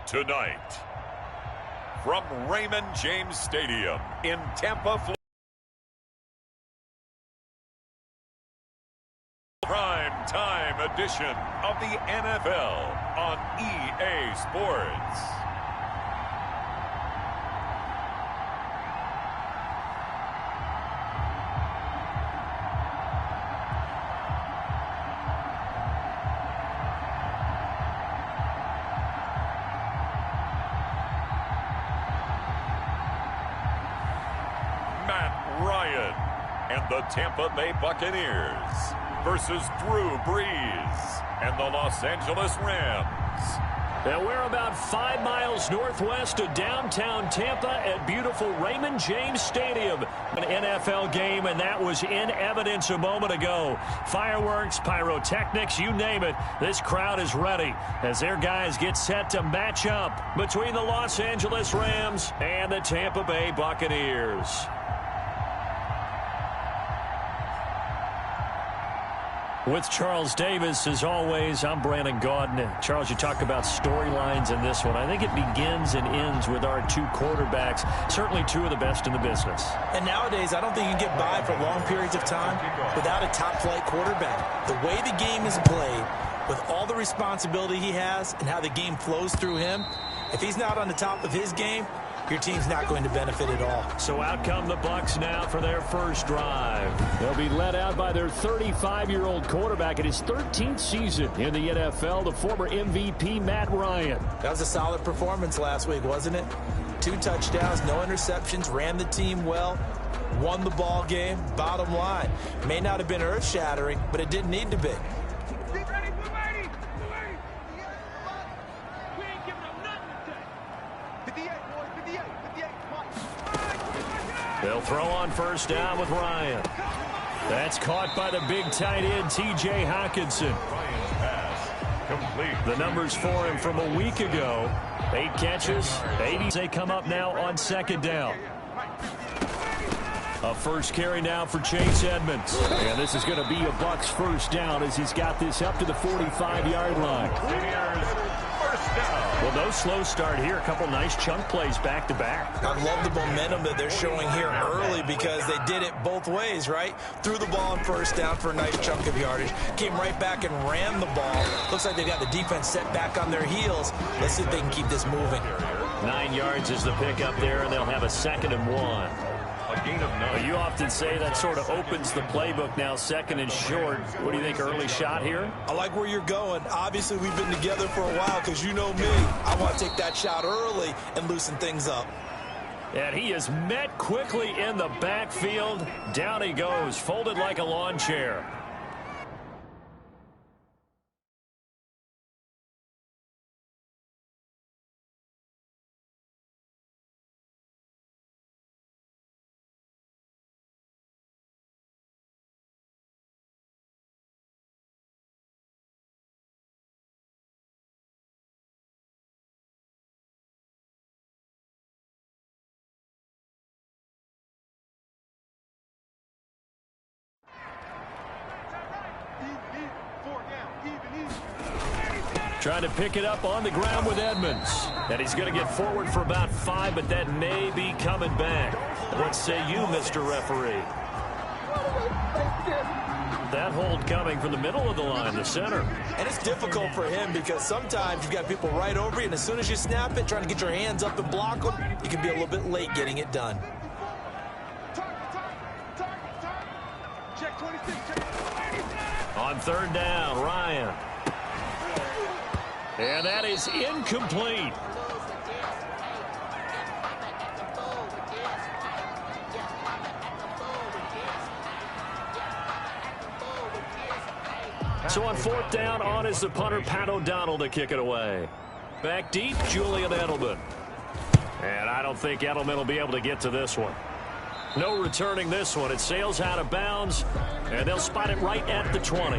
Tonight, from Raymond James Stadium in Tampa, Florida, prime time edition of the NFL on EA Sports. And the Tampa Bay Buccaneers versus Drew Brees and the Los Angeles Rams. And we're about 5 miles northwest of downtown Tampa at beautiful Raymond James Stadium. An NFL game, and that was in evidence a moment ago. Fireworks, pyrotechnics, you name it. This crowd is ready as their guys get set to match up between the Los Angeles Rams and the Tampa Bay Buccaneers. With Charles Davis, as always, I'm Brandon Gaudin. Charles, you talked about storylines in this one. I think it begins and ends with our two quarterbacks, certainly two of the best in the business. And nowadays, I don't think you get by for long periods of time without a top-flight quarterback. The way the game is played, with all the responsibility he has and how the game flows through him, if he's not on the top of his game, your team's not going to benefit at all. So out come the Bucs now for their first drive. They'll be led out by their 35-year-old quarterback in his 13th season in the NFL, the former MVP Matt Ryan. That was a solid performance last week, wasn't it? 2 touchdowns, no interceptions, ran the team well, won the ball game. Bottom line, may not have been earth-shattering, but it didn't need to be. They'll throw on first down with Ryan. That's caught by the big tight end, T.J. Hockenson. Ryan's pass complete. The numbers for him from a week ago. 8 catches, 80. They come up now on second down. A first carry now for Chase Edmonds. And this is going to be a Bucs first down as he's got this up to the 45-yard line. First down. Well, no slow start here. A couple nice chunk plays back-to-back. I love the momentum that they're showing here early because they did it both ways, right? Threw the ball on first down for a nice chunk of yardage. Came right back and ran the ball. Looks like they got the defense set back on their heels. Let's see if they can keep this moving. 9 yards is the pick up there, and they'll have a 2nd and 1. A gain of 9. You often say that sort of opens the playbook now, 2nd and short. What do you think, early shot here? I like where you're going. Obviously, we've been together for a while because you know me. I want to take that shot early and loosen things up. And he is met quickly in the backfield. Down he goes, folded like a lawn chair. Trying to pick it up on the ground with Edmonds. And he's going to get forward for about 5, but that may be coming back. What say you, Mr. Referee? That hold coming from the middle of the line, the center. And it's difficult for him because sometimes you've got people right over you, and as soon as you snap it, trying to get your hands up and block them, you can be a little bit late getting it done. On 3rd down, Ryan. And that is incomplete. So on 4th down, on is the punter, Pat O'Donnell, to kick it away. Back deep, Julian Edelman. And I don't think Edelman will be able to get to this one. No returning this one. It sails out of bounds, and they'll spot it right at the 20.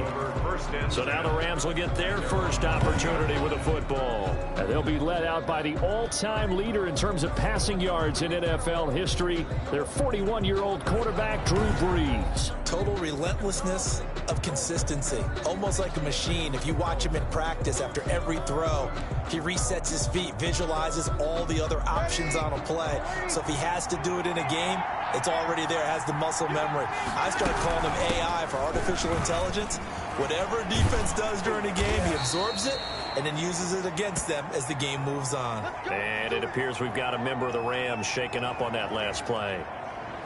So now the Rams will get their first opportunity with a football. And they'll be led out by the all-time leader in terms of passing yards in NFL history, their 41-year-old quarterback, Drew Brees. Total relentlessness of consistency, almost like a machine. If you watch him in practice after every throw, he resets his feet, visualizes all the other options on a play. So if he has to do it in a game, it's already there, has the muscle memory. I start calling him AI for artificial intelligence. Whatever defense does during a game, he absorbs it and then uses it against them as the game moves on. And it appears we've got a member of the Rams shaken up on that last play.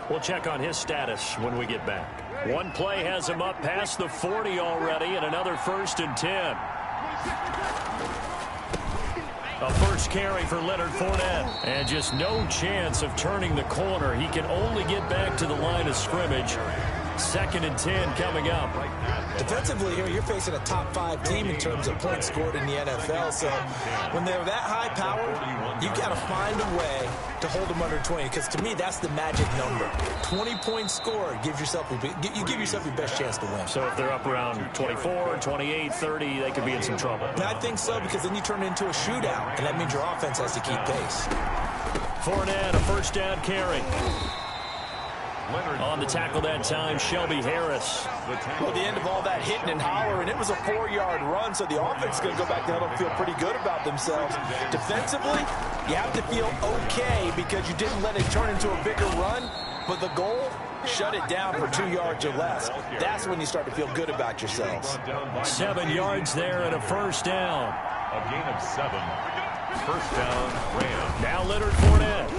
We'll check on his status when we get back. One play has him up past the 40 already, and another 1st and 10. A first carry for Leonard Fournette. And just no chance of turning the corner. He can only get back to the line of scrimmage. 2nd and 10 coming up. Defensively here, you're facing a top 5 team in terms of points scored in the NFL. So when they're that high powered, you've got to find a way to hold them under 20. Because to me, that's the magic number. 20 points scored, you give yourself your best chance to win. So if they're up around 24, 28, 30, they could be in some trouble. And I think so, because then you turn it into a shootout, and that means your offense has to keep pace. Fournette, a first down carry. On the tackle that time, Shelby Harris. Well, the end of all that hitting and hollering, it was a 4-yard run, so the offense is going to go back to huddle and feel pretty good about themselves. Defensively, you have to feel okay because you didn't let it turn into a bigger run, but the goal, shut it down for 2 yards or less. That's when you start to feel good about yourselves. 7 yards there and a first down. A gain of 7. First down, Rams. Now Leonard Fournette.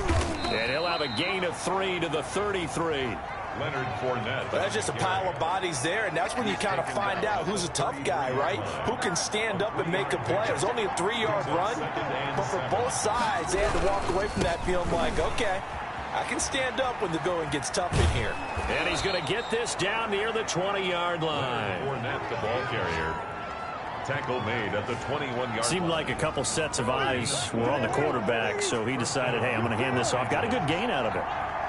And he'll have a gain of 3 to the 33. Leonard Fournette. That's just a pile of bodies there, and that's when you kind of find out who's a tough guy, right? Who can stand up and make a play. It was only a 3-yard run, but for both sides, they had to walk away from that feeling like, okay, I can stand up when the going gets tough in here. And he's going to get this down near the 20-yard line. Fournette, the ball carrier. Tackle made at the 21-yard Seemed like a couple sets of eyes were on the quarterback, so he decided, hey, I'm going to hand this off. Got a good gain out of it.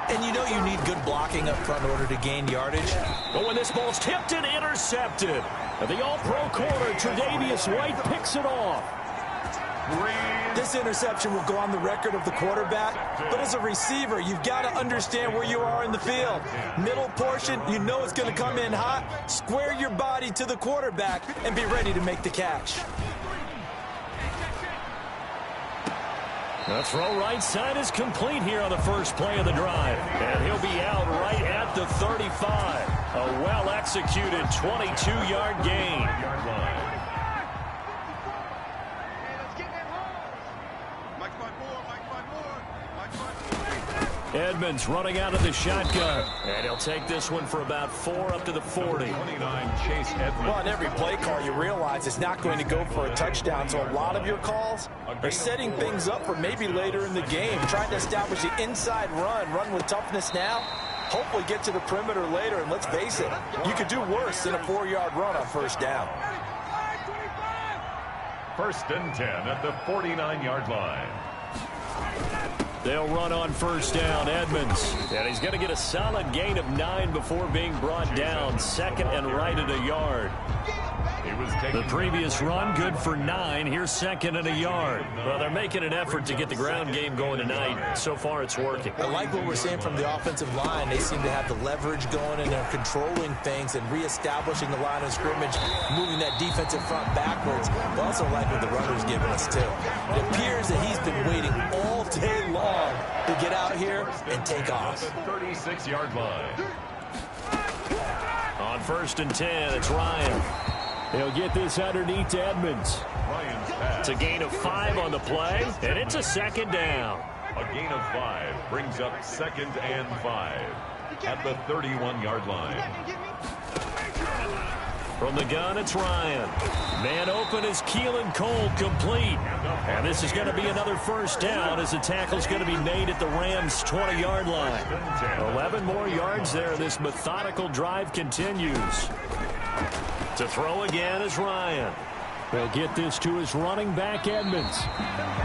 And you know you need good blocking up front in order to gain yardage. But when this ball's tipped and intercepted, the all-pro corner, Tre'Davious White, picks it off. This interception will go on the record of the quarterback, but as a receiver, you've got to understand where you are in the field. Middle portion, you know it's going to come in hot. Square your body to the quarterback and be ready to make the catch. The throw right side is complete here on the first play of the drive. And he'll be out right at the 35. A well-executed 22-yard gain. Edmonds running out of the shotgun. And he'll take this one for about 4 up to the 40. 29, Chase Edmonds. Well, in every play call, you realize it's not going to go for a touchdown. So a lot of your calls are setting things up for maybe later in the game, trying to establish the inside run with toughness now, hopefully get to the perimeter later. And let's face it, you could do worse than a 4-yard run on first down. 1st and 10 at the 49-yard line. They'll run on first down, Edmonds. And he's going to get a solid gain of 9 before being brought down. 2nd and right at a yard. The previous run, good for 9. Here's 2nd and a yard. Well, they're making an effort to get the ground game going tonight. So far, it's working. I like what we're seeing from the offensive line. They seem to have the leverage going, and they're controlling things and reestablishing the line of scrimmage, moving that defensive front backwards. But also like what the runner's giving us, too. It appears that he's been waiting all day long to get out here and take off. 36-yard line. On 1st and 10, it's Ryan. He'll get this underneath to Edmonds. It's a gain of 5 on the play, and it's a 2nd down. A gain of 5 brings up 2nd and 5 at the 31-yard line. From the gun, it's Ryan. Man open is Keelan Cole, complete. And this is going to be another first down as the tackle's going to be made at the Rams' 20-yard line. 11 more yards there. This methodical drive continues. To throw again is Ryan. He'll get this to his running back, Edmonds.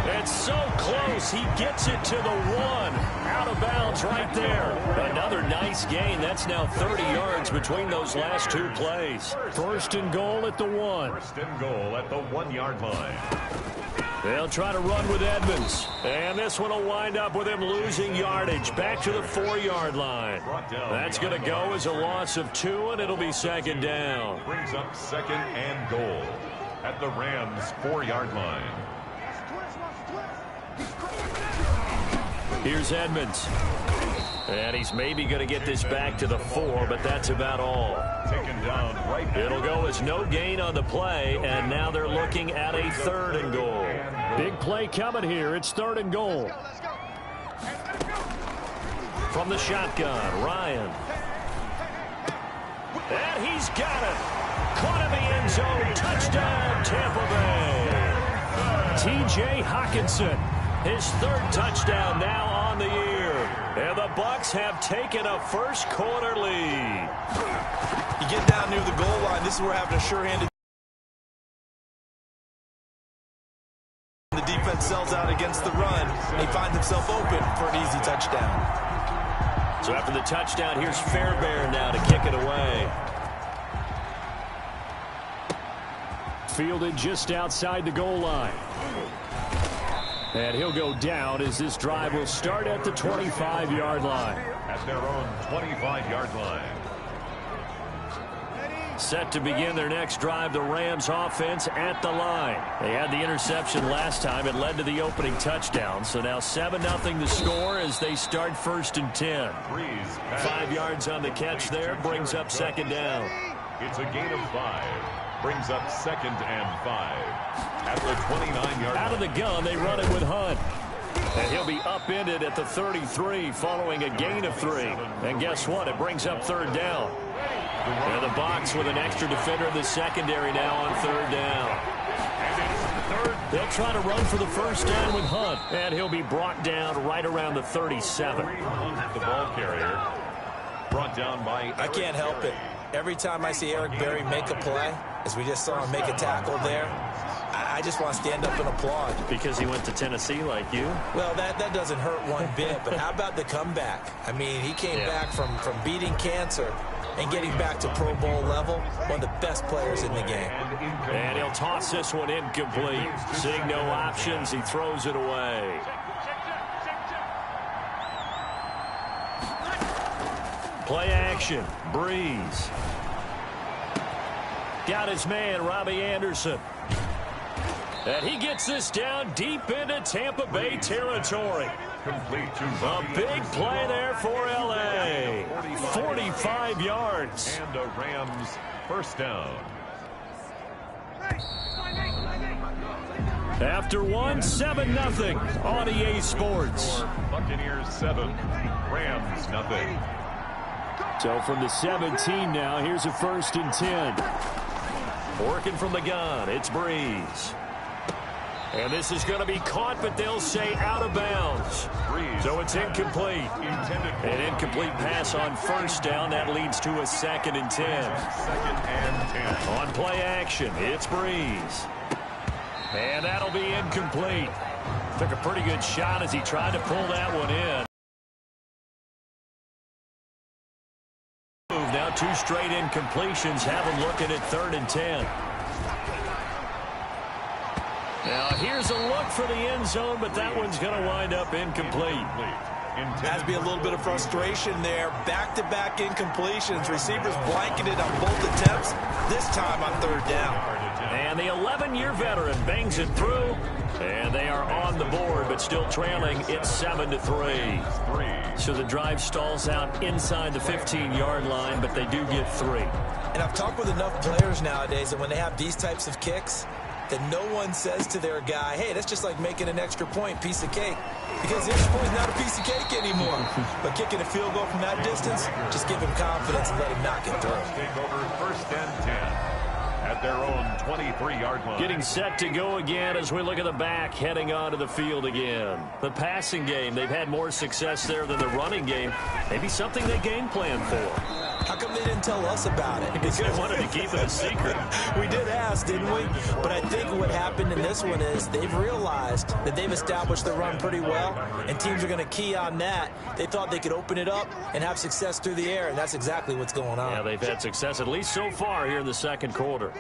It's so close. He gets it to the 1. Out of bounds right there. Another nice gain. That's now 30 yards between those last 2 plays. First and goal at the 1. First and goal at the 1-yard line. They'll try to run with Edmonds. And this one will wind up with him losing yardage. Back to the 4-yard line. That's going to go as a loss of 2, and it'll be second down. Brings up second and goal at the Rams' 4-yard line. Here's Edmonds. And he's maybe going to get this back to the 4, but that's about all. Taken down right. It'll go as no gain on the play, and now they're looking at a 3rd and goal. Big play coming here. It's 3rd and goal. From the shotgun, Ryan. And he's got it. Caught in the end zone. Touchdown, Tampa Bay. T.J. Hockenson, his 3rd touchdown now on the year. And the Bucs have taken a first-quarter lead. You get down near the goal line, this is where having a sure-handed. The defense sells out against the run, and he finds himself open for an easy touchdown. So after the touchdown, here's Fairbairn now to kick it away. Fielded just outside the goal line. And he'll go down as this drive will start at the 25-yard line. At their own 25-yard line. Set to begin their next drive, the Rams offense at the line. They had the interception last time. It led to the opening touchdown. So now 7-0 the score as they start 1st and 10. 5 yards on the catch there. Brings up second down. It's a gain of 5. Brings up 2nd and 5. At the 29-yard line. Out of the gun, they run it with Hunt. And he'll be upended at the 33 following a gain of 3. And guess what? It brings up 3rd down. And the Bucs with an extra defender in the secondary now on 3rd down. They'll try to run for the first down with Hunt. And he'll be brought down right around the 37. The ball carrier brought down by... I can't help it. Every time I see Eric Berry make a play, as we just saw him make a tackle there, I just want to stand up and applaud. Because he went to Tennessee like you? Well, that doesn't hurt one bit, but how about the comeback? I mean, he came back from beating cancer and getting back to Pro Bowl level, one of the best players in the game. And he'll toss this one incomplete. Seeing no options, he throws it away. Play action, Breeze. Got his man, Robbie Anderson. And he gets this down deep into Tampa Bay territory. Complete to a big play there for L.A. 45 yards. And a Rams first down. After 7-0 on EA Sports. Buccaneers 7, Rams nothing. So from the 17 now, here's a 1st and 10. Working from the gun, it's Breeze. And this is going to be caught, but they'll say out of bounds. So it's incomplete. An incomplete pass on 1st down. That leads to a 2nd and 10. 2nd and 10. On play action, it's Breeze. And that'll be incomplete. Took a pretty good shot as he tried to pull that one in. Now 2 straight incompletions have him looking at 3rd and 10. Now here's a look for the end zone, but that one's going to wind up incomplete. Has to be a little bit of frustration there. Back-to-back incompletions. Receivers blanketed on both attempts, this time on 3rd down. And the 11-year veteran bangs it through. And they are on the board, but still trailing. It's 7-3. So the drive stalls out inside the 15-yard line, but they do get 3. And I've talked with enough players nowadays that when they have these types of kicks, that no one says to their guy, hey, that's just like making an extra point, piece of cake. Because the extra point is not a piece of cake anymore. But kicking a field goal from that distance, just give him confidence and let him knock it through. Take over 1st and 10. At their own 23-yard line. Getting set to go again as we look at the back heading onto the field again. The passing game, they've had more success there than the running game. Maybe something they game plan for. How come they didn't tell us about it? Because they wanted to keep it a secret. We did ask, didn't we? But I think what happened in this one is they've realized that they've established the run pretty well, and teams are going to key on that. They thought they could open it up and have success through the air, and that's exactly what's going on. Yeah, they've had success at least so far here in the second quarter.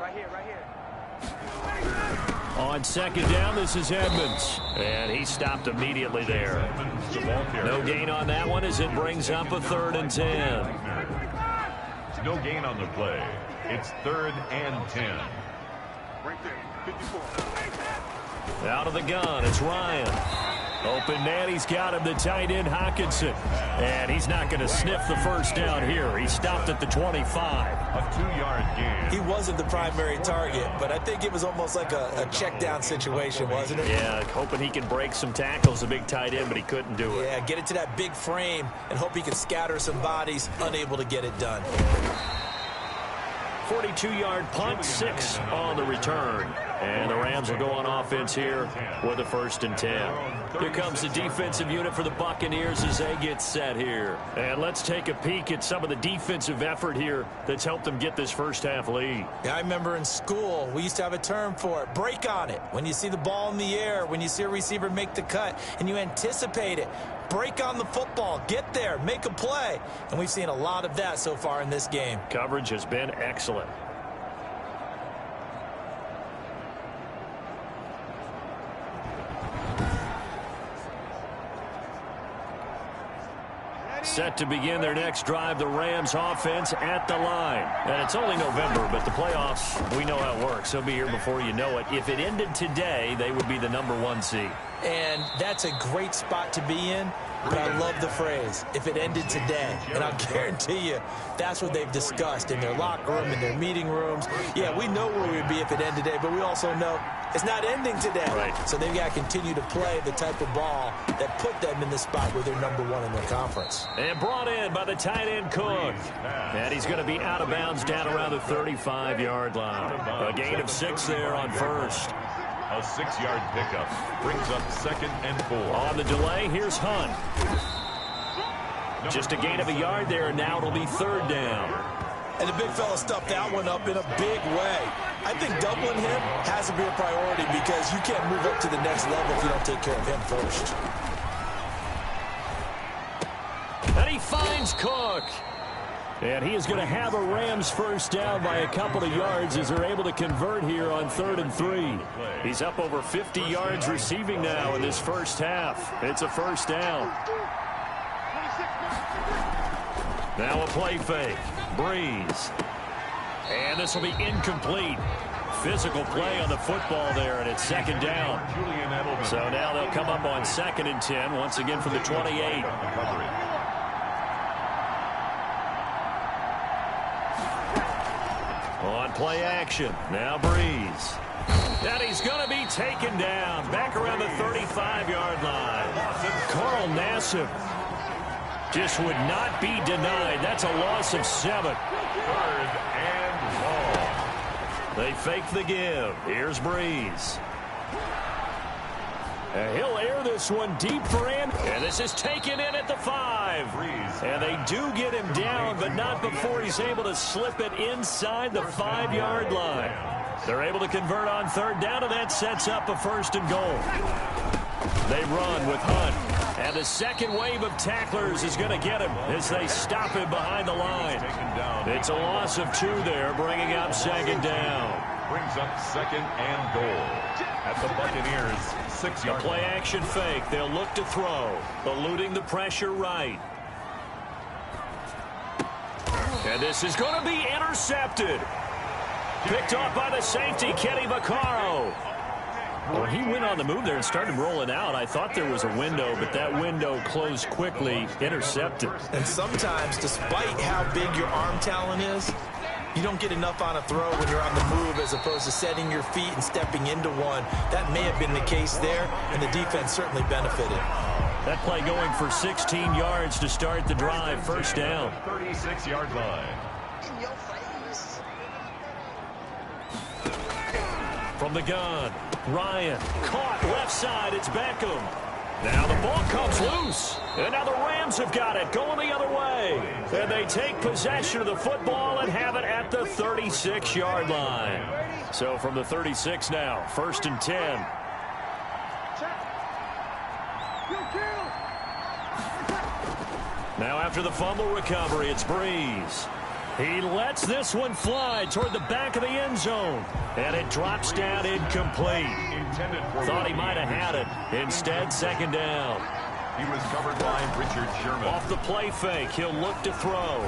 Right here, right here. On second down, this is Edmonds. And he stopped immediately there. No gain on that one as it brings up a 3rd and 10. No gain on the play. It's 3rd and 10. Right there, 54. Out of the gun, it's Ryan. Open man, he's got him, the tight end Hockenson. And he's not going to sniff the first down here. He stopped at the 25. A 2-yard gain. He wasn't the primary target, but I think it was almost like a check down situation, wasn't it? Yeah, hoping he can break some tackles, a big tight end, but he couldn't do it. Yeah, get it to that big frame and hope he can scatter some bodies, unable to get it done. 42-yard punt, 6 on the return. And the Rams will go on offense here with a 1st and 10. Here comes the defensive unit for the Buccaneers as they get set here. And let's take a peek at some of the defensive effort here that's helped them get this first half lead. Yeah, I remember in school, we used to have a term for it, break on it. When you see the ball in the air, when you see a receiver make the cut, and you anticipate it, break on the football, get there, make a play. And we've seen a lot of that so far in this game. Coverage has been excellent. Set to begin their next drive, the Rams offense at the line. And it's only November, but the playoffs, we know how it works. They'll be here before you know it. If it ended today, they would be the #1 seed. And that's a great spot to be in. But I love the phrase, if it ended today. And I'll guarantee you, that's what they've discussed in their locker room, in their meeting rooms. Yeah, we know where we'd be if it ended today, but we also know it's not ending today. Right. So they've got to continue to play the type of ball that put them in the spot where they're #1 in their conference. And brought in by the tight end Cook. And he's going to be out of bounds down around the 35-yard line. A gain of 6 there on first. A 6-yard pickup brings up 2nd and 4. On the delay, here's Hunt. Just a gain of a yard there, and now it'll be 3rd down. And the big fella stuffed that one up in a big way. I think doubling him has to be a priority because you can't move up to the next level if you don't take care of him first. And he finds Cook. And he is going to have a Rams first down by a couple of yards as they're able to convert here on 3rd and 3. He's up over 50 yards receiving now in this first half. It's a first down. Now a play fake. Breeze. And this will be incomplete. Physical play on the football there, and it's 2nd down. So now they'll come up on 2nd and 10, once again from the 28. On play action, now Breeze. And he's going to be taken down back around the 35-yard line. Carl Nassib just would not be denied. That's a loss of 7. 3rd and long. They fake the give. Here's Breeze. And he'll air this one deep for him. And this is taken in at the 5. And they do get him down, but not before he's able to slip it inside the 5-yard line. They're able to convert on 3rd down, and that sets up a 1st and goal. They run with Hunt. And the second wave of tacklers is going to get him as they stop him behind the line. It's a loss of 2 there, bringing up 2nd down. Brings up 2nd and goal. At the Buccaneers, 6-yard Play action fake. They'll look to throw. Eluding the pressure right. And this is going to be intercepted. Picked off by the safety, Kenny Vaccaro. When he went on the move there and started rolling out, I thought there was a window, but that window closed quickly, intercepted. And sometimes, despite how big your arm talent is, you don't get enough on a throw when you're on the move as opposed to setting your feet and stepping into one. That may have been the case there, and the defense certainly benefited. That play going for 16 yards to start the drive. 1st down. 36-yard line. In your face. From the gun, Ryan caught left side. It's Beckham. Now the ball comes loose. And now the Rams have got it, going the other way. And they take possession of the football and have it at the 36-yard line. So from the 36 now, 1st and 10. Now after the fumble recovery, it's Breeze. He lets this one fly toward the back of the end zone. And it drops down incomplete. Thought he might have had it. Instead, 2nd down. He was covered by Richard Sherman. Off the play fake, he'll look to throw.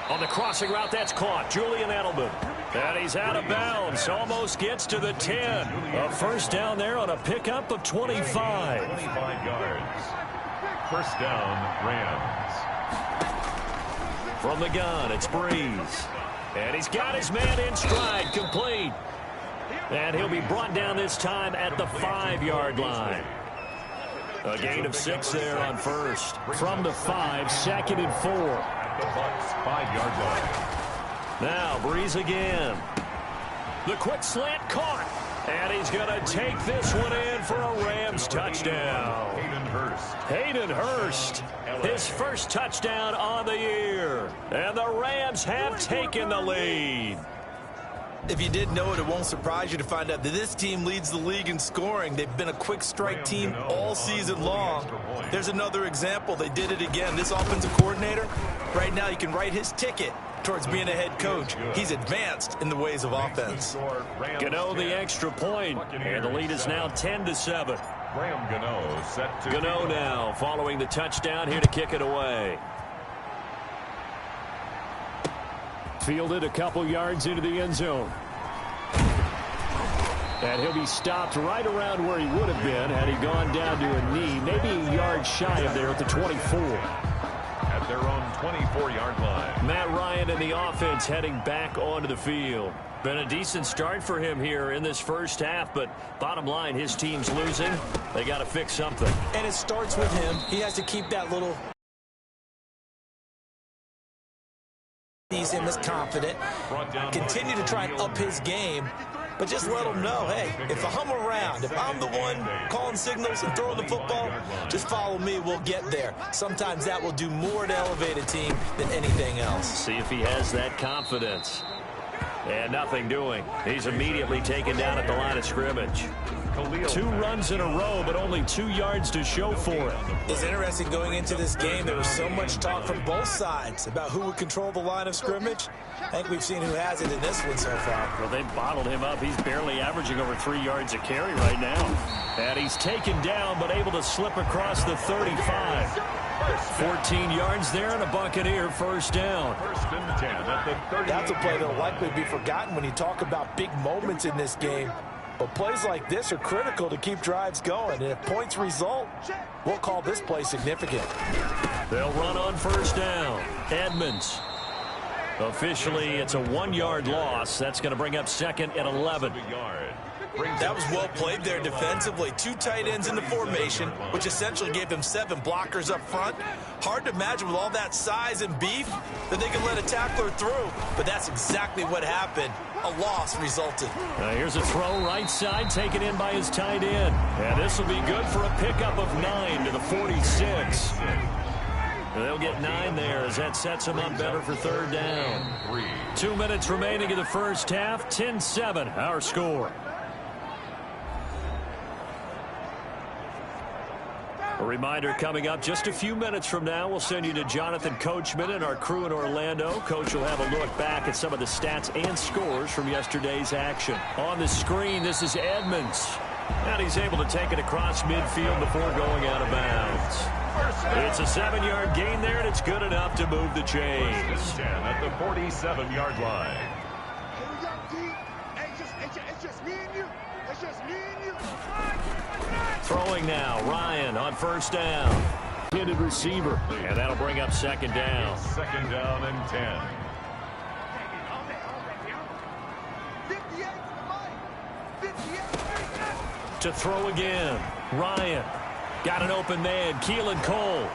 On the crossing route, that's caught. Julian Edelman. And he's out of bounds. Almost gets to the 10. A 1st down there on a pickup of 25. 25 yards. 1st down, Rams. From the gun, it's Breeze. And he's got his man in stride, complete. And he'll be brought down this time at the 5-yard line. A gain of 6 there on 1st. From the 5, 2nd and 4. At the Bucs 5-yard line. Now Breeze again. The quick slant caught. And he's going to take this one in for a Rams touchdown. Hayden Hurst, his 1st touchdown on the year. And the Rams have taken the lead. If you didn't know it, it won't surprise you to find out that this team leads the league in scoring. They've been a quick strike team all season long. There's another example. They did it again. This offensive coordinator, right now you can write his ticket towards being a head coach. He's advanced in the ways of offense. Gano the extra point, and the lead is now 10-7. Gano now following the touchdown here to kick it away. Fielded a couple yards into the end zone. And he'll be stopped right around where he would have been had he gone down to a knee, maybe a yard shy of there at the 24. At their own 24-yard line. Matt Ryan and the offense heading back onto the field. Been a decent start for him here in this 1st half, but bottom line, his team's losing. They got to fix something. And it starts with him. He has to keep that little... He's in this confident. Continue to try and up his game. But just let him know, hey, if I'm around, if I'm the one calling signals and throwing the football, just follow me, we'll get there. Sometimes that will do more to elevate a team than anything else. See if he has that confidence. And nothing doing. He's immediately taken down at the line of scrimmage. 2 runs in a row, but only 2 yards to show for it. It's interesting going into this game. There was so much talk from both sides about who would control the line of scrimmage. I think we've seen who has it in this one so far. Well, they've bottled him up. He's barely averaging over 3 yards a carry right now. And he's taken down, but able to slip across the 35. 14 yards there and a Buccaneer 1st down. 1st and 10 at the 30. That's a play that will likely be forgotten when you talk about big moments in this game. But plays like this are critical to keep drives going. And if points result, we'll call this play significant. They'll run on 1st down. Edmonds. Officially, it's a 1-yard loss. That's going to bring up 2nd and 11. That was well played there defensively. 2 tight ends in the formation, which essentially gave them 7 blockers up front. Hard to imagine with all that size and beef that they could let a tackler through. But that's exactly what happened. A loss resulted. Here's a throw right side, taken in by his tight end. And this will be good for a pickup of 9 to the 46. They'll get 9 there as that sets them up better for 3rd down. 2 minutes remaining in the 1st half. 10-7, our score. A reminder coming up just a few minutes from now, we'll send you to Jonathan Coachman and our crew in Orlando. Coach will have a look back at some of the stats and scores from yesterday's action. On the screen, this is Edmonds. And he's able to take it across midfield before going out of bounds. It's a 7-yard gain there, and it's good enough to move the chains. 10 at the 47-yard line. It's just me and you. It's just me and you. Throwing now, Ryan on 1st down. Intended receiver, and that'll bring up 2nd down. 2nd down and 10. 58. To throw again, Ryan. Got an open man, Keelan Cole.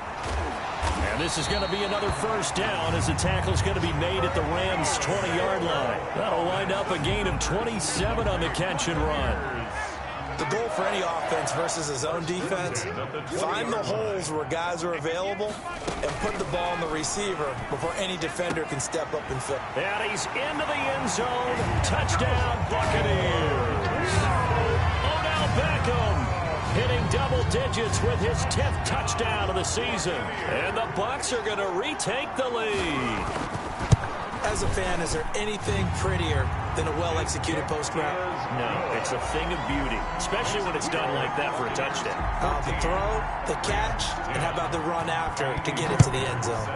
And this is going to be another 1st down as the tackle's going to be made at the Rams' 20-yard line. That'll wind up a gain of 27 on the catch and run. the goal for any offense versus a zone defense, find the holes where guys are available and put the ball on the receiver before any defender can step up and fill. And he's into the end zone. Touchdown, Buccaneers. Odell Beckham hitting double digits with his 10th touchdown of the season. And the Bucs are going to retake the lead. As a fan, is there anything prettier than a well-executed post route? No, it's a thing of beauty, especially when it's done like that for a touchdown. The throw, the catch, and how about the run after to get it to the end zone?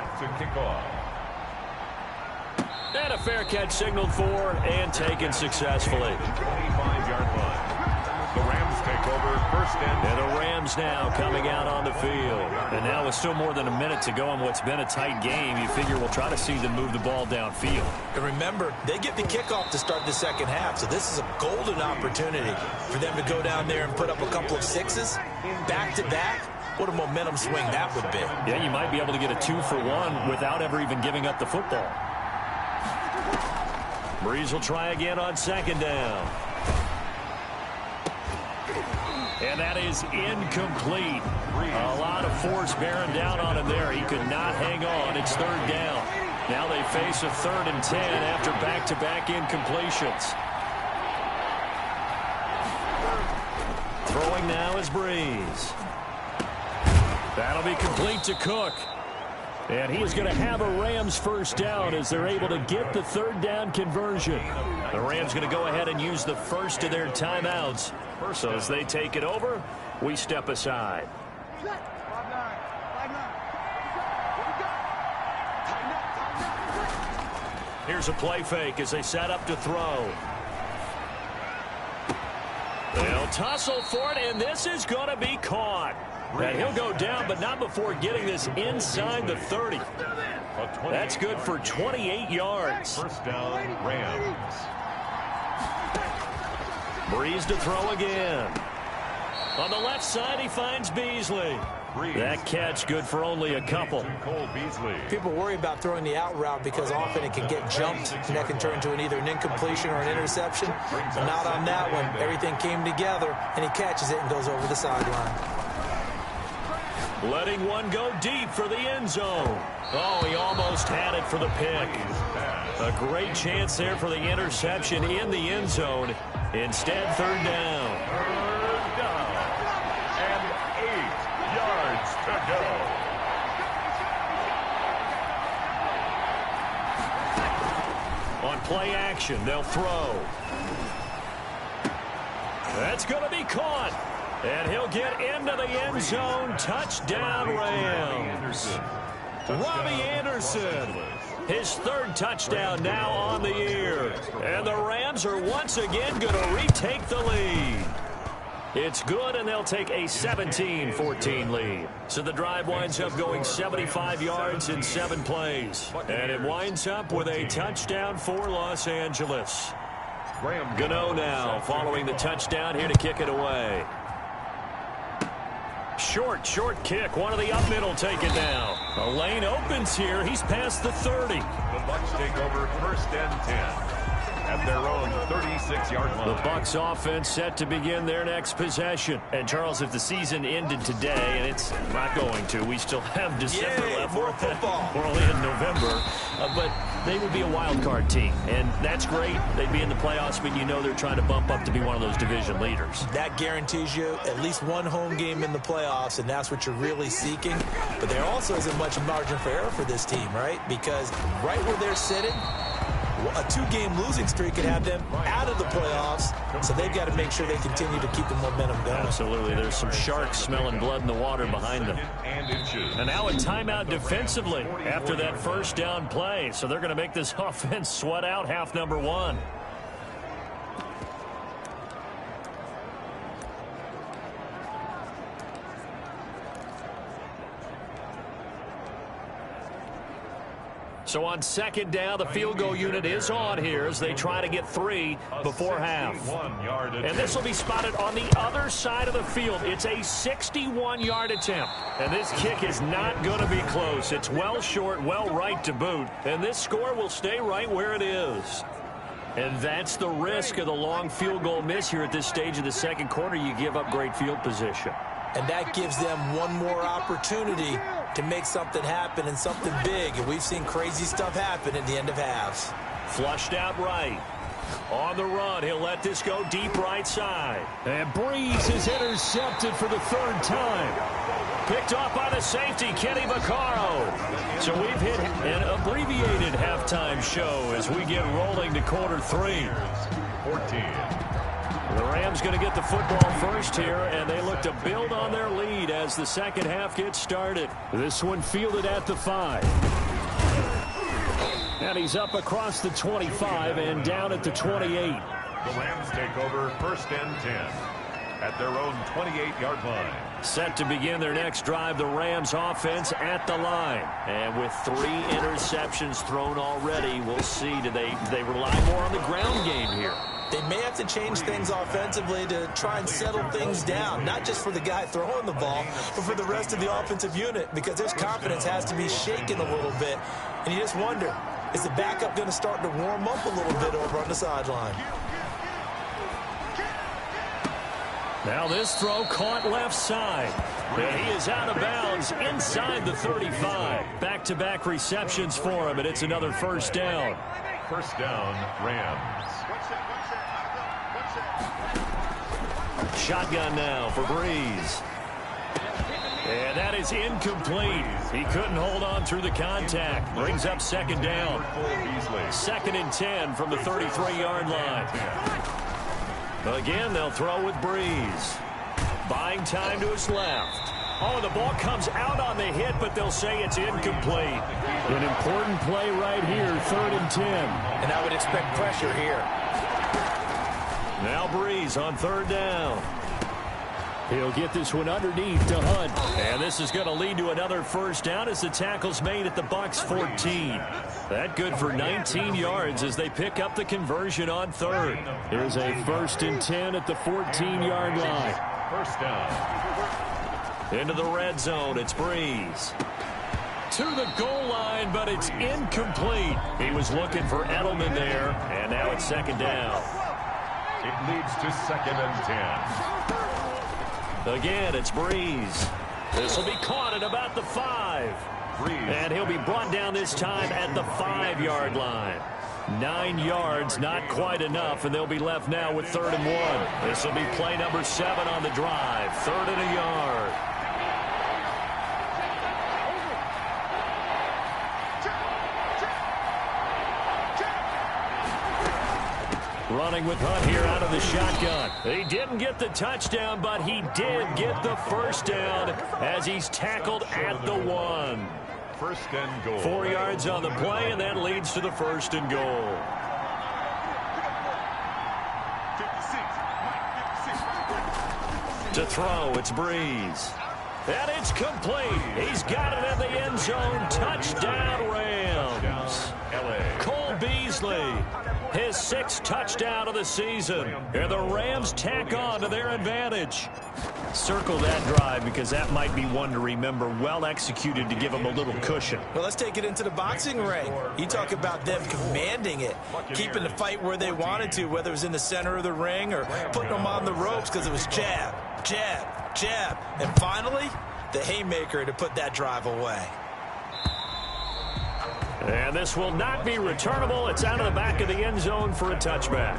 And a fair catch signaled for and taken successfully. 25-yard line. The Rams take over first and the Rams now coming out on the field. And now with still more than a minute to go in what's been a tight game, you figure we'll try to see them move the ball downfield. And remember, they get the kickoff to start the second half, so this is a golden opportunity for them to go down there and put up a couple of sixes back-to-back. What a momentum swing that would be. Yeah, you might be able to get a 2-for-1 without ever even giving up the football. Breeze will try again on second down. And that is incomplete. A lot of force bearing down on him there. He could not hang on. It's third down. Now they face a 3rd and 10 after back-to-back incompletions. Throwing now is Breeze. That'll be complete to Cook. And he is going to have a Rams first down as they're able to get the 3rd down conversion. The Rams going to go ahead and use the first of their timeouts. So as they take it over, we step aside. Here's a play fake as they set up to throw. They'll tussle for it, and this is going to be caught. And he'll go down, but not before getting this inside the 30. That's good for 28 yards. First down, Rams. Breeze to throw again. On the left side, he finds Beasley. That catch good for only a couple. People worry about throwing the out route because often it can get jumped and that can turn into either an incompletion or an interception. But not on that one. Everything came together, and he catches it and goes over the sideline. Letting one go deep for the end zone. Oh, he almost had it for the pick. A great chance there for the interception in the end zone. Instead, 3rd down. And 8 yards to go. On play action, they'll throw. That's going to be caught. And he'll get into the end zone. Touchdown, Rams. Robbie Anderson. His 3rd touchdown now on the year. And the Rams are once again going to retake the lead. It's good, and they'll take a 17-14 lead. So the drive winds up going 75 yards in 7 plays. And it winds up with a touchdown for Los Angeles. Gano now following the touchdown here to kick it away. Short kick. One of the up middle take it down. A lane opens here. He's past the 30. The Bucs take over first and 10 at their own 36-yard line. The Bucs offense set to begin their next possession. And Charles, if the season ended today, and it's not going to, we still have December left. More football. We're only in November, but they would be a wild card team, and that's great. They'd be in the playoffs, but you know they're trying to bump up to be one of those division leaders. That guarantees you at least one home game in the playoffs, and that's what you're really seeking. But there also isn't much margin for error for this team, right? Because right where they're sitting, a 2-game losing streak could have them out of the playoffs, so they've got to make sure they continue to keep the momentum going. Absolutely. There's some sharks smelling blood in the water behind them. And now a timeout defensively after that first down play. So they're going to make this offense sweat out half number 1. So on second down, the field goal unit is on here as they try to get 3 before half. And this will be spotted on the other side of the field. It's a 61-yard attempt. And this kick is not going to be close. It's well short, well right to boot. And this score will stay right where it is. And that's the risk of the long field goal miss here at this stage of the second quarter. You give up great field position. And that gives them one more opportunity to make something happen and something big. And we've seen crazy stuff happen at the end of halves. Flushed out right. On the run, he'll let this go deep right side. And Breeze is intercepted for the third time. Picked off by the safety, Kenny Vaccaro. So we've hit an abbreviated halftime show as we get rolling to quarter 3. 14. The Rams going to get the football first here, and they look to build on their lead as the second half gets started. This one fielded at the 5. And he's up across the 25 and down at the 28. The Rams take over first and 10 at their own 28-yard line. Set to begin their next drive, the Rams offense at the line. And with 3 interceptions thrown already, we'll see, do they rely more on the ground game here? They may have to change things offensively to try and settle things down, not just for the guy throwing the ball, but for the rest of the offensive unit, because his confidence has to be shaken a little bit. And you just wonder, is the backup going to start to warm up a little bit over on the sideline? Now this throw caught left side. And he is out of bounds inside the 35. Back-to-back receptions for him, and it's another first down. First down, Rams. Shotgun now for Breeze. And that is incomplete. He couldn't hold on through the contact. Brings up second down. Second and 10 from the 33-yard line. Again, they'll throw with Breeze. Buying time to his left. Oh, the ball comes out on the hit, but they'll say it's incomplete. An important play right here, third and 10. And I would expect pressure here. Now Breeze on third down. He'll get this one underneath to Hunt. And this is going to lead to another first down as the tackle's made at the Bucs 14. That good for 19 yards as they pick up the conversion on third. Here's a first and 10 at the 14-yard line. First down. Into the red zone, it's Breeze. To the goal line, but it's incomplete. He was looking for Edelman there, and now it's second down. It leads to second and 10. Again, it's Breeze. This will be caught at about the 5. And he'll be brought down this time at the 5-yard line. 9 yards, not quite enough, and they'll be left now with third and 1. This will be play number 7 on the drive. Third and a yard. Running with Hunt here out of the shotgun. He didn't get the touchdown, but he did get the first down as he's tackled at the 1. First and goal. 4 yards on the play, and that leads to the first and goal. 56. To throw, it's Breeze. And it's complete. He's got it in the end zone. Touchdown, Rams. Cole Beasley, his 6th touchdown of the season. And the Rams tack on to their advantage. Circle that drive because that might be one to remember. Well executed to give them a little cushion. Well, let's take it into the boxing ring. You talk about them commanding it, keeping the fight where they wanted to, whether it was in the center of the ring or putting them on the ropes because it was jab, jab, jab. And finally, the haymaker to put that drive away. And this will not be returnable. It's out of the back of the end zone for a touchback.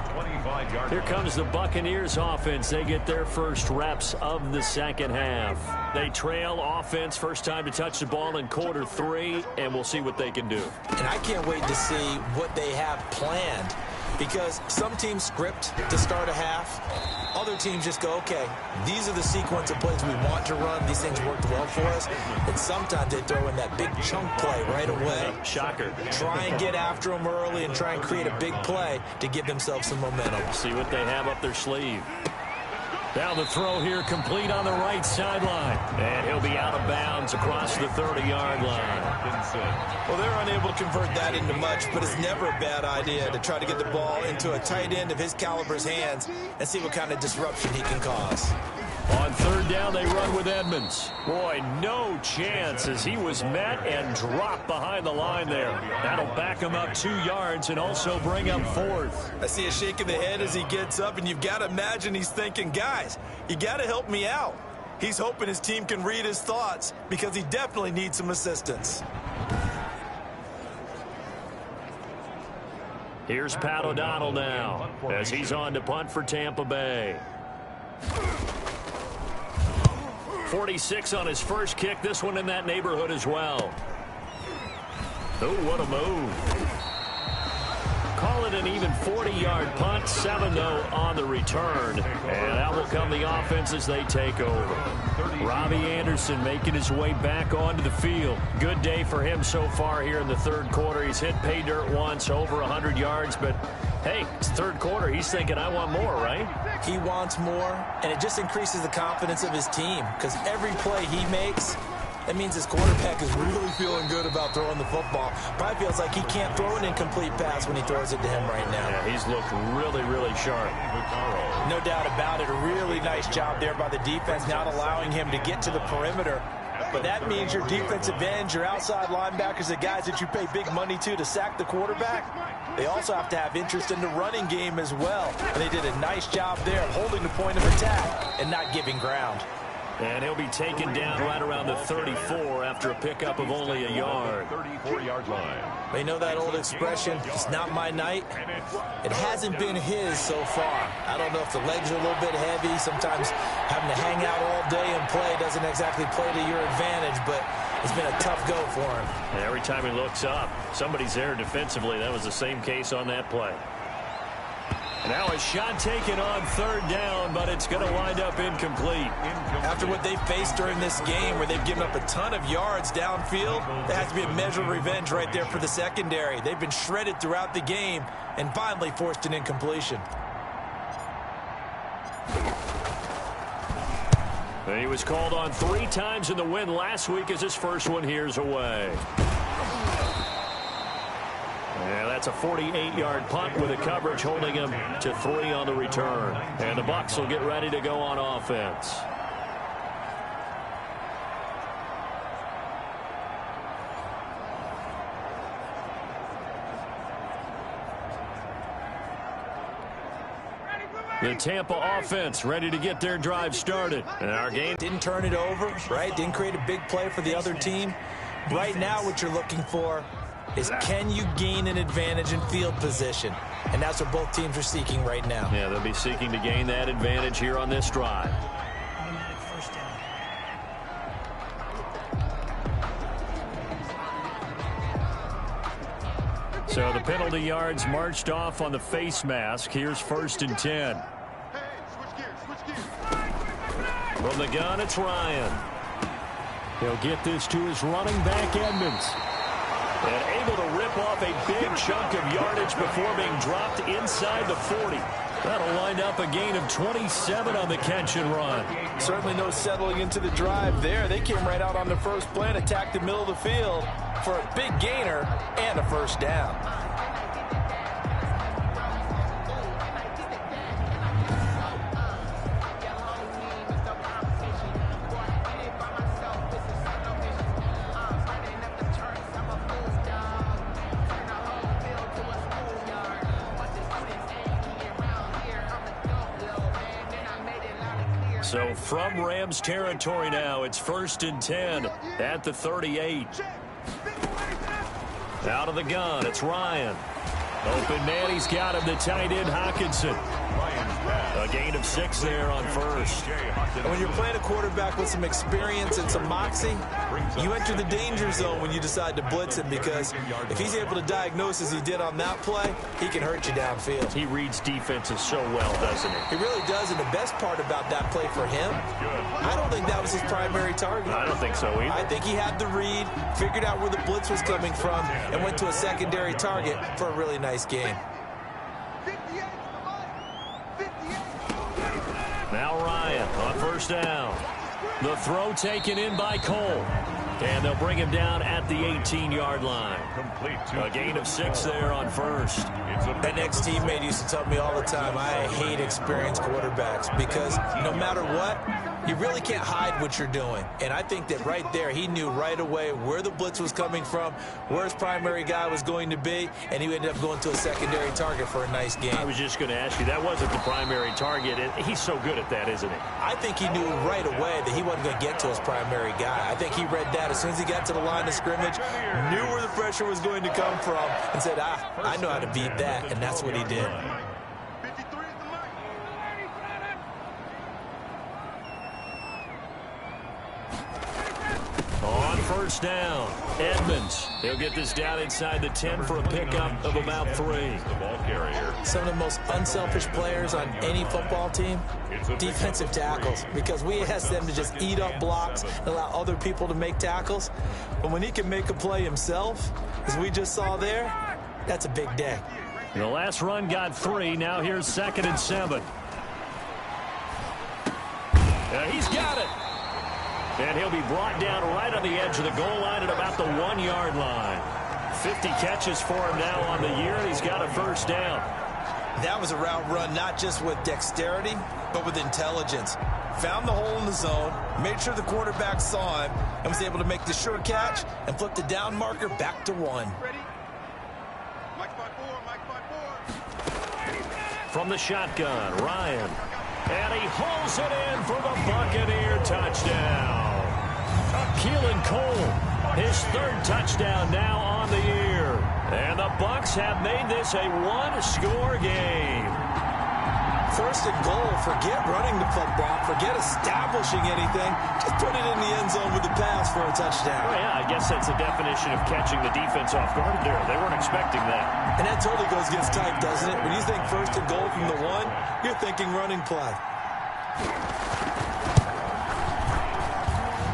Here comes the Buccaneers offense. They get their first reps of the second half. They trail offense, first time to touch the ball in quarter 3, and we'll see what they can do. And I can't wait to see what they have planned, because some teams script to start a half. Other teams just go, okay, these are the sequence of plays we want to run. These things worked well for us. And sometimes they throw in that big chunk play right away. Shocker. Try and get after them early and try and create a big play to give themselves some momentum. See what they have up their sleeve. Now the throw here complete on the right sideline. And he'll be out of bounds across the 30-yard line. Well, they're unable to convert that into much, but it's never a bad idea to try to get the ball into a tight end of his caliber's hands and see what kind of disruption he can cause. On third down, they run with Edmonds. Boy, no chance as he was met and dropped behind the line there. That'll back him up 2 yards and also bring up fourth. I see a shake of the head as he gets up, and you've got to imagine he's thinking, guys, you got to help me out. He's hoping his team can read his thoughts because he definitely needs some assistance. Here's Pat O'Donnell now as he's on to punt for Tampa Bay. 46 on his first kick. This one in that neighborhood as well. Oh, what a move. Call it an even 40-yard punt. 7-0 on the return. And out will come the offense as they take over. Robbie Anderson making his way back onto the field. Good day for him so far here in the third quarter. He's hit pay dirt once, over 100 yards, but hey, it's third quarter. He's thinking, I want more, right? He wants more, and it just increases the confidence of his team because every play he makes, that means his quarterback is really feeling good about throwing the football. Probably feels like he can't throw an incomplete pass when he throws it to him right now. Yeah, he's looked really, really sharp. No doubt about it. A really nice job there by the defense, not allowing him to get to the perimeter. But that means your defensive ends, your outside linebackers, the guys that you pay big money to sack the quarterback, they also have to have interest in the running game as well. And they did a nice job there of holding the point of attack and not giving ground. And he'll be taken down right around the 34 after a pickup of only a yard. 34-yard line. They know that old expression, it's not my night. It hasn't been his so far. I don't know if the legs are a little bit heavy. Sometimes having to hang out all day and play doesn't exactly play to your advantage, but it's been a tough go for him. And every time he looks up, somebody's there defensively. That was the same case on that play. Now a shot taken on third down, but it's going to wind up incomplete. After what they've faced during this game where they've given up a ton of yards downfield, there has to be a measure of revenge right there for the secondary. They've been shredded throughout the game and finally forced an incompletion. And he was called on 3 times in the win last week as his first one here's away. Yeah, that's a 48-yard punt with a coverage holding him to 3 on the return. And the Bucs will get ready to go on offense. The Tampa offense ready to get their drive started. And our game didn't turn it over, right? Didn't create a big play for the other team. Right now what you're looking for is can you gain an advantage in field position? And that's what both teams are seeking right now. Yeah, they'll be seeking to gain that advantage here on this drive. So the penalty yards marched off on the face mask. Here's 1st and 10. From the gun, it's Ryan. He'll get this to his running back, Edmonds. And able to rip off a big chunk of yardage before being dropped inside the 40. That'll wind up a gain of 27 on the catch and run. Certainly no settling into the drive there. They came right out on the first play and attacked the middle of the field for a big gainer and a first down. So from Rams territory now, it's 1st and 10 at the 38. Out of the gun, it's Ryan. Open man, he's got him, the tight end, Hockenson. A gain of 6 there on first. And when you're playing a quarterback with some experience and some moxie, you enter the danger zone when you decide to blitz him, because if he's able to diagnose as he did on that play, he can hurt you downfield. He reads defenses so well, doesn't he? He really does, and the best part about that play for him, I don't think that was his primary target. I don't think so either. I think he had the read, figured out where the blitz was coming from, and went to a secondary target for a really nice game. Now Ryan. again on first down. The throw taken in by Cole. And they'll bring him down at the 18-yard line. A gain of 6 there on first. That next teammate used to tell me all the time, I hate experienced quarterbacks because no matter what, you really can't hide what you're doing. And I think that right there, he knew right away where the blitz was coming from, where his primary guy was going to be, and he ended up going to a secondary target for a nice game. I was just going to ask you, that wasn't the primary target. He's so good at that, isn't he? I think he knew right away that he wasn't going to get to his primary guy. I think he read that as soon as he got to the line of scrimmage, knew where the pressure was going to come from, and said, I know how to beat that, and that's what he did. On first down, Edmonds. He'll get this down inside the 10 for a pickup of about 3. Some of the most unselfish players on any football team, defensive tackles, because we ask them to just eat up blocks and allow other people to make tackles. But when he can make a play himself, as we just saw there, that's a big day. The last run got 3. Now here's 2nd and 7. He's got it. And he'll be brought down right on the edge of the goal line at about the 1-yard line. 50 catches for him now on the year, and he's got a first down. That was a route run not just with dexterity, but with intelligence. Found the hole in the zone, made sure the quarterback saw him, and was able to make the sure catch and flip the down marker back to 1. From the shotgun, Ryan. And he hauls it in for the Buccaneer touchdown. Keelan Cole, his 3rd touchdown now on the year. And the Bucs have made this a 1-score game. 1st and goal, forget running the football, forget establishing anything. Just put it in the end zone with the pass for a touchdown. Oh, yeah, I guess that's the definition of catching the defense off guard there. They weren't expecting that. And that totally goes against type, doesn't it? When you think 1st and goal from the 1, you're thinking running play.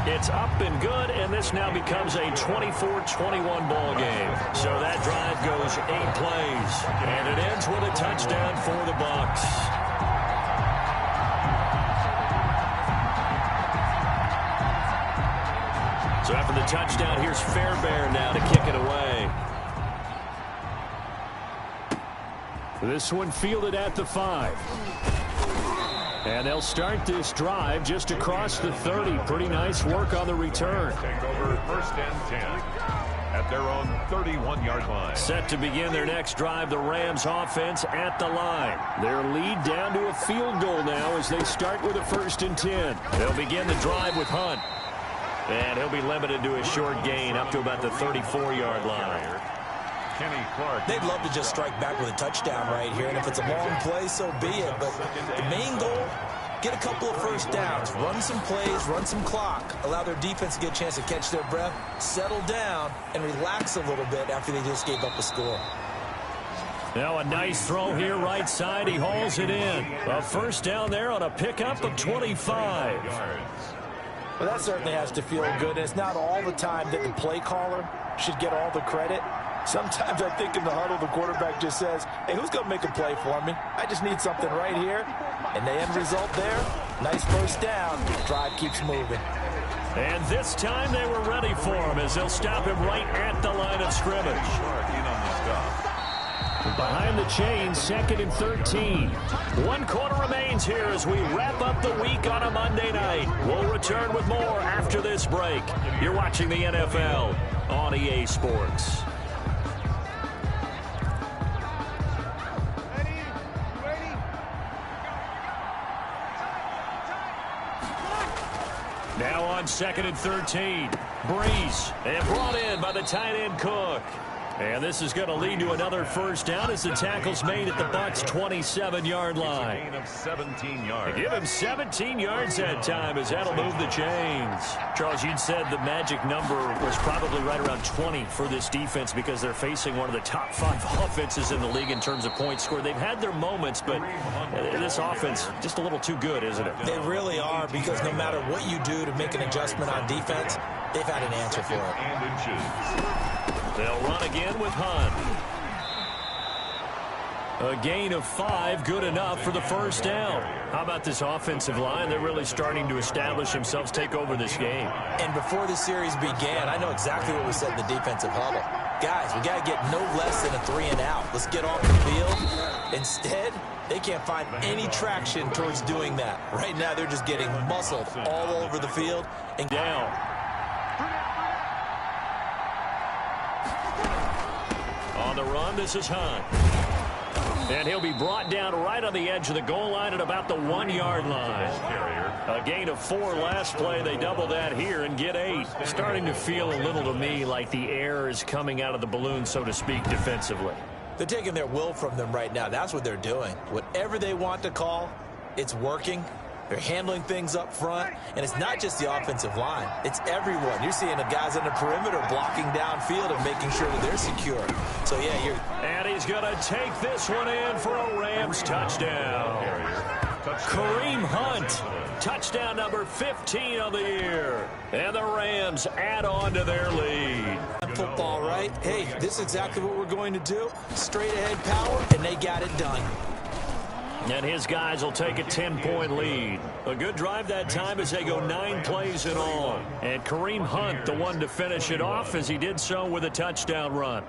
It's up and good, and this now becomes a 24-21 ball game. So that drive goes 8 plays, and it ends with a touchdown for the Bucs. So after the touchdown, here's Fairbairn now to kick it away. This one fielded at the 5. And they'll start this drive just across the 30. Pretty nice work on the return. Take over 1st and 10 at their own 31-yard line. Set to begin their next drive, the Rams offense at the line. Their lead down to a field goal now as they start with a 1st and 10. They'll begin the drive with Hunt. And he'll be limited to a short gain up to about the 34-yard line. They'd love to just strike back with a touchdown right here, and if it's a long play, so be it. But the main goal, get a couple of first downs, run some plays, run some clock, allow their defense to get a chance to catch their breath, settle down, and relax a little bit after they just gave up a score. Now a nice throw here right side. He hauls it in. A first down there on a pickup of 25. Well, that certainly has to feel good. It's not all the time that the play caller should get all the credit. Sometimes I think in the huddle, the quarterback just says, hey, who's going to make a play for me? I just need something right here. And the end result there, nice first down. Drive keeps moving. And this time they were ready for him as they'll stop him right at the line of scrimmage. Behind the chains, 2nd and 13. 1 quarter remains here as we wrap up the week on a Monday night. We'll return with more after this break. You're watching the NFL on EA Sports. Now on 2nd and 13. Breeze, and brought in by the tight end Cook. And this is going to lead to another first down as the tackle's made at the Bucs' 27-yard line. Gain of 17 yards. Give him 17 yards that time as that'll move the chains. Charles, you'd said the magic number was probably right around 20 for this defense because they're facing one of the top 5 offenses in the league in terms of points scored. They've had their moments, but this offense just a little too good, isn't it? They really are, because no matter what you do to make an adjustment on defense, they've had an answer for it. And inches. They'll run again with Hunt. A gain of 5, good enough for the first down. How about this offensive line? They're really starting to establish themselves, take over this game. And before the series began, I know exactly what was said in the defensive huddle. Guys, we got to get no less than a 3 and out. Let's get off the field. Instead, they can't find any traction towards doing that. Right now, they're just getting muscled all over the field. And down. On the run, this is Hunt. And he'll be brought down right on the edge of the goal line at about the 1-yard line. A gain of 4 last play. They double that here and get 8. Starting to feel a little to me like the air is coming out of the balloon, so to speak, defensively. They're taking their will from them right now. That's what they're doing. Whatever they want to call, it's working. They're handling things up front, and it's not just the offensive line. It's everyone. You're seeing the guys on the perimeter blocking downfield and making sure that they're secure. So, yeah, you're... And he's going to take this one in for a Rams touchdown. Kareem Hunt, touchdown number 15 of the year. And the Rams add on to their lead. Football, right? Hey, this is exactly what we're going to do. Straight ahead power, and they got it done. And his guys will take a 10-point lead. A good drive that time as they go 9 plays in all. And Kareem Hunt, the one to finish it off, as he did so with a touchdown run.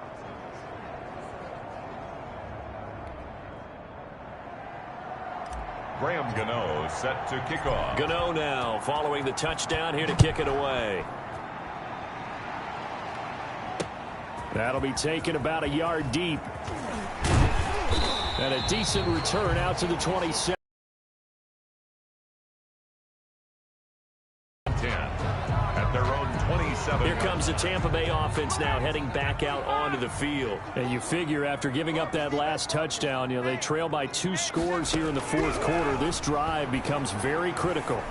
Graham Gano set to kick off. Gano now following the touchdown here to kick it away. That'll be taken about a yard deep. And a decent return out to the 27. 10 at their own 27. Here comes the Tampa Bay offense now heading back out onto the field. And you figure after giving up that last touchdown, you know, they trail by 2 scores here in the 4th quarter. This drive becomes very critical.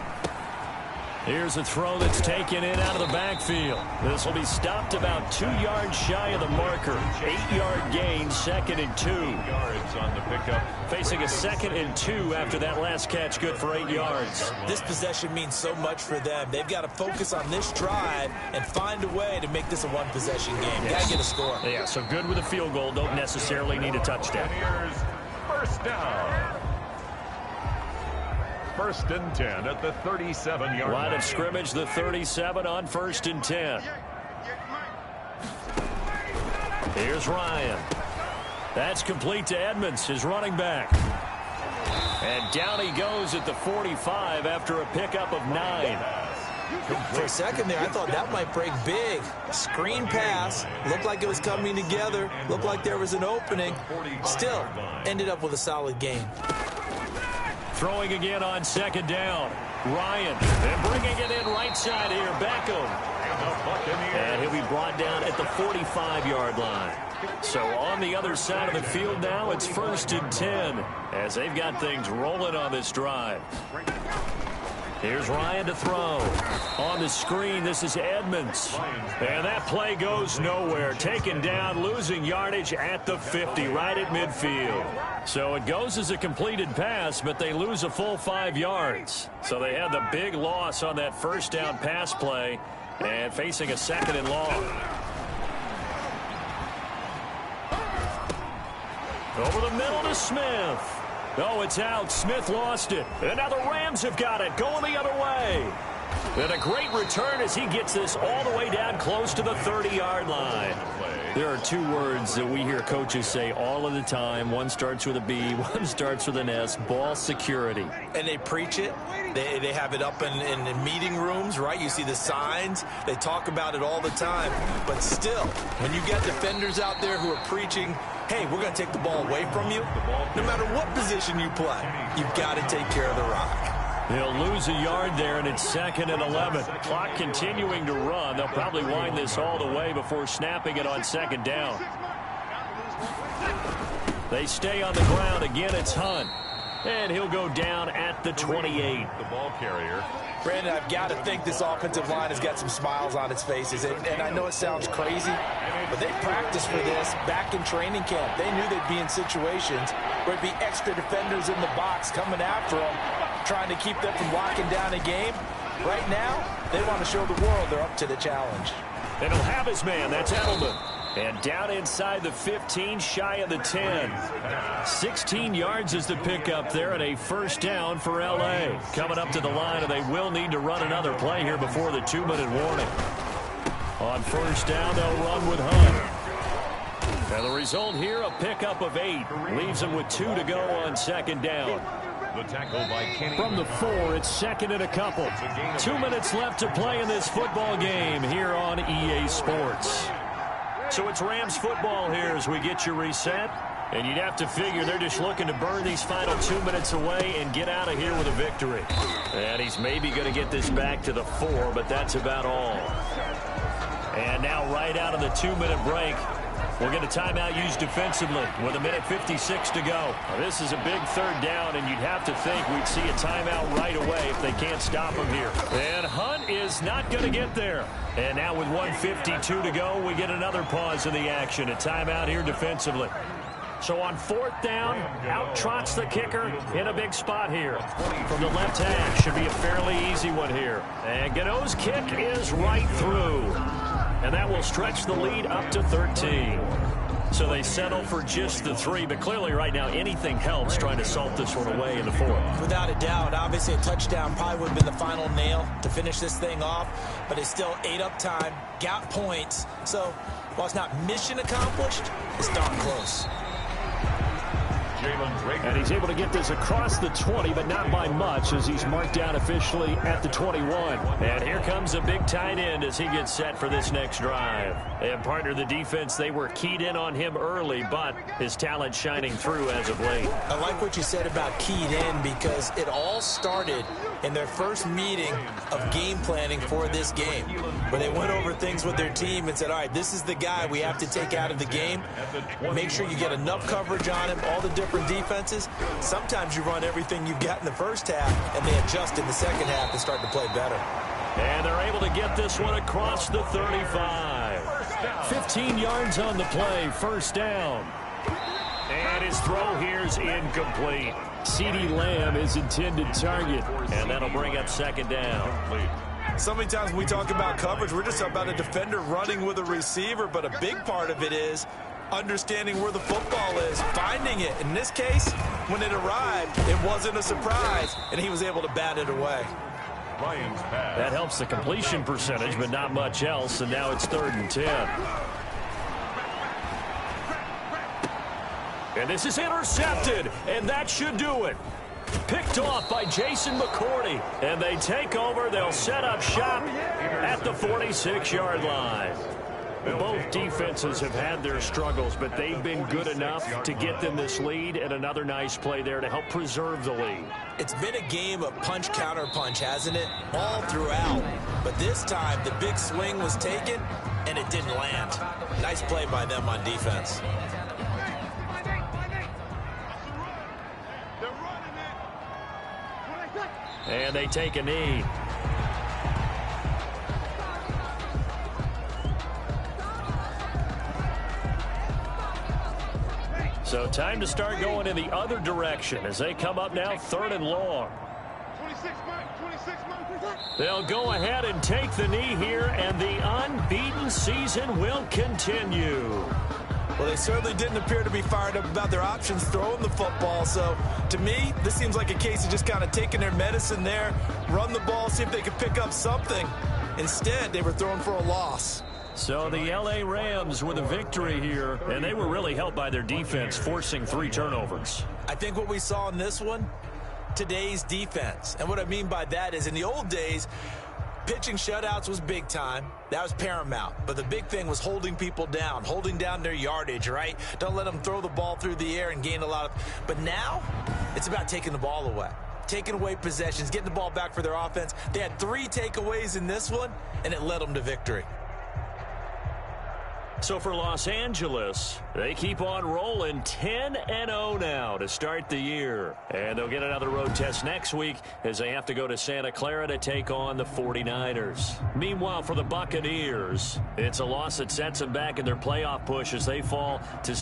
Here's a throw that's taken in out of the backfield. This will be stopped about 2 yards shy of the marker. 8-yard gain, 2nd and 2. 8 yards on the pickup. Facing a 2nd and 2 after that last catch, good for 8 yards. This possession means so much for them. They've got to focus on this drive and find a way to make this a one-possession game. Got to get a score. Yeah, so good with a field goal. Don't necessarily need a touchdown. And here's first down. 1st and 10 at the 37-yard line. Line of scrimmage, the 37 on 1st and 10. Here's Ryan. That's complete to Edmonds, his running back. And down he goes at the 45 after a pickup of 9. For a second there, I thought that might break big. Screen pass. Looked like it was coming together. Looked like there was an opening. Still, ended up with a solid gain. Throwing again on 2nd down. Ryan, and bringing it in right side here, Beckham. And he'll be brought down at the 45-yard line. So on the other side of the field now, it's 1st and 10 as they've got things rolling on this drive. Here's Ryan to throw. On the screen, this is Edmonds. And that play goes nowhere. Taken down, losing yardage at the 50, right at midfield. So it goes as a completed pass, but they lose a full 5 yards. So they had the big loss on that 1st down pass play and facing a 2nd and long. Over the middle to Smith. Oh, it's out. Smith lost it. And now the Rams have got it. Going the other way. And a great return as he gets this all the way down close to the 30-yard line. There are 2 words that we hear coaches say all of the time. One starts with a B, one starts with an S. Ball security. And they preach it. They have it up in meeting rooms, right? You see the signs. They talk about it all the time. But still, when you get defenders out there who are preaching, hey, we're going to take the ball away from you, no matter what position you play, you've got to take care of the rock. They'll lose a yard there, and it's 2nd and 11. Clock continuing to run. They'll probably wind this all the way before snapping it on 2nd down. They stay on the ground. Again, it's Hunt. And he'll go down at the 28. The ball carrier. Brandon, I've got to think this offensive line has got some smiles on its faces. And I know it sounds crazy, but they practiced for this back in training camp. They knew they'd be in situations where it'd be extra defenders in the box coming after them, trying to keep them from locking down a game. Right now, they want to show the world they're up to the challenge. And he'll have his man. That's Edelman. And down inside the 15, shy of the 10. 16 yards is the pickup there, and a first down for L.A. Coming up to the line, and they will need to run another play here before the 2-minute warning. On first down, they'll run with Hunt. And the result here, a pickup of 8. Leaves them with 2 to go on second down. The tackle by Kenny. From the 4, it's second and a couple. 2 minutes left to play in this football game here on EA Sports. So it's Rams football here as we get you reset. And you'd have to figure they're just looking to burn these final 2 minutes away and get out of here with a victory. And he's maybe going to get this back to the 4, but that's about all. And now right out of the 2-minute break, we'll get a timeout used defensively with 1:56 to go. Now, this is a big third down, and you'd have to think we'd see a timeout right away if they can't stop him here. And Hunt is not going to get there. And now with 1:52 to go, we get another pause in the action. A timeout here defensively. So on fourth down, out trots the kicker in a big spot here. From the left hash, should be a fairly easy one here. And Gano's kick is right through. And that will stretch the lead up to 13. So they settle for just the 3, but clearly right now anything helps trying to salt this one away in the 4th. Without a doubt, obviously a touchdown probably would have been the final nail to finish this thing off, but it's still ate up time, got points. So while it's not mission accomplished, it's darn close. And he's able to get this across the 20, but not by much as he's marked down officially at the 21. And here comes a big tight end as he gets set for this next drive. And partner, the defense, they were keyed in on him early, but his talent shining through as of late. I like what you said about keyed in because it all started in their first meeting of game planning for this game, where they went over things with their team and said, all right, this is the guy we have to take out of the game. Make sure you get enough coverage on him, all the different defenses. Sometimes you run everything you've got in the first half, and they adjust in the second half and start to play better. And they're able to get this one across the 35. 15 yards on the play, first down. And his throw here is incomplete. CeeDee Lamb is intended target, and that'll bring up second down. So many times when we talk about coverage, we're just talking about a defender running with a receiver, but a big part of it is understanding where the football is, finding it. In this case, when it arrived, it wasn't a surprise, and he was able to bat it away. That helps the completion percentage, but not much else, and now it's 3rd and 10. And this is intercepted, and that should do it. Picked off by Jason McCourty, and they take over. They'll set up shop at the 46-yard line. Both defenses have had their struggles, but they've been good enough to get them this lead, and another nice play there to help preserve the lead. It's been a game of punch-counter-punch, hasn't it? All throughout. But this time, the big swing was taken, and it didn't land. Nice play by them on defense. And they take a knee. So time to start going in the other direction as they come up now 3rd and long. They'll go ahead and take the knee here, and the unbeaten season will continue. Well, they certainly didn't appear to be fired up about their options throwing the football. So, to me, this seems like a case of just kind of taking their medicine there, run the ball, see if they could pick up something. Instead, they were throwing for a loss. So the L.A. Rams with a victory here, and they were really helped by their defense, forcing 3 turnovers. I think what we saw in this one, today's defense. And what I mean by that is in the old days, pitching shutouts was big time. That was paramount. But the big thing was holding people down, holding down their yardage, right? Don't let them throw the ball through the air and gain a lot of... But now, it's about taking the ball away. Taking away possessions, getting the ball back for their offense. They had 3 takeaways in this one, and it led them to victory. So for Los Angeles, they keep on rolling 10-0 now to start the year. And they'll get another road test next week as they have to go to Santa Clara to take on the 49ers. Meanwhile, for the Buccaneers, it's a loss that sets them back in their playoff push as they fall to